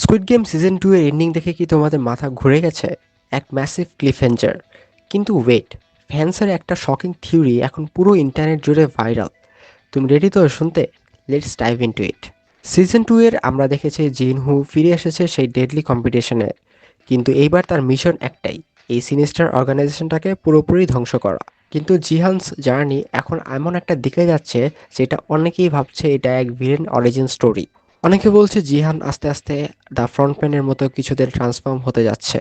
Squid game season 2 এর ending দেখে কি তোমাদের মাথা ঘুরে গেছে? এক ম্যাসিভ ক্লিফহ্যাঞ্জার। কিন্তু ওয়েট, ফ্যান্সের একটা শকিং থিওরি এখন পুরো ইন্টারনেট জুড়ে ভাইরাল। তুমি রেডি তো শুনতে? Let's dive into it. Season 2 এর আমরা দেখেছি জিনহু ফিরে এসেছে সেই ডেডলি কম্পিটিশনে, কিন্তু এইবার তার মিশন একটাই, এই সিনিস্টার অর্গানাইজেশনটাকে পুরোপুরি ধ্বংস করা। কিন্তু জিহানস জার্নি এখন এমন একটা দিকে যাচ্ছে যেটা অনেকেই ভাবছে এটা এক ভিলেন অরিজিন স্টোরি। অনেকে বলছে জিহান আস্তে আস্তে দ্য ফ্রন্টম্যানের মতো কিছুদের ট্রান্সফর্ম হতে যাচ্ছে।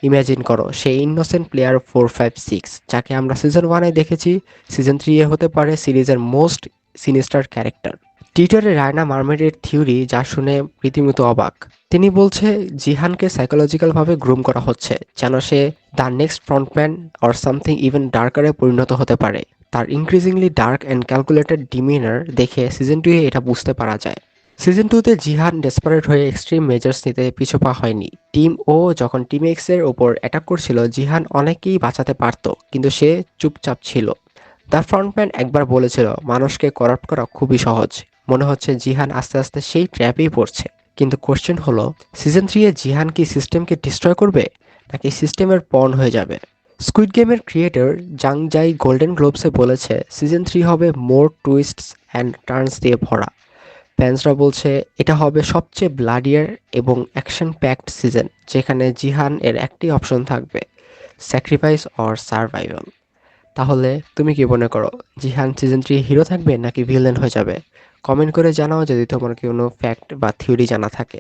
ইমাজিন করো, সেই ইনোসেন্ট প্লেয়ার 4, 5, 6 যাকে আমরা সিজন 1-এ দেখেছি, সিজন 3-এ হতে পারে সিরিজের মোস্ট সিনিস্টার ক্যারেক্টার। টুইটারে রায়না মার্মেডের থিওরি যা শুনে রীতিমতো অবাক। তিনি বলছে জিহানকে সাইকোলজিক্যালভাবে গ্রুম করা হচ্ছে, যেন সে the next frontman or something even ডার্কারে পরিণত হতে পারে। তার increasingly dark and calculated demeanour দেখে সিজন 2-এ এটা বুঝতে পারা যায়। সিজন 2-তে জিহান ডেসপারেট হয়ে এক্সট্রিম মেজার্স নিতে পিছপা হয়নি। টিম ও যখন টিম এক্সের ওপর অ্যাটাক করছিল, জিহান অনেকেই বাঁচাতে পারত, কিন্তু সে চুপচাপ ছিল। দ্য ফ্রন্টম্যান একবার বলেছিল মানুষকে করাপ্ট করা খুবই সহজ। মনে হচ্ছে জিহান আস্তে আস্তে সেই ট্র্যাপেই পড়ছে। কিন্তু কোশ্চেন হলো, সিজন 3-এ জিহান কি সিস্টেমকে ডিস্ট্রয় করবে, নাকি সিস্টেমের পণ হয়ে যাবে? স্কুইড গেমের ক্রিয়েটর জাং জাই গোল্ডেন গ্লোবসে বলেছে সিজন 3 হবে মোর টুইস্টস অ্যান্ড টার্নস দিয়ে ভরা। ফ্যান্সরা বলছে এটা হবে সবচেয়ে ব্লাডিয়ার এবং অ্যাকশন প্যাকড সিজন, যেখানে জিহান এর একটি অপশন থাকবে, স্যাক্রিফাইস অর সার্ভাইভাল। তাহলে তুমি কি মনে করো, জিহান সিজন 3 হিরো থাকবে নাকি ভিলেন হয়ে যাবে? কমেন্ট করে জানাও যদি তোমার কোনো ফ্যাক্ট বা থিওরি জানা থাকে।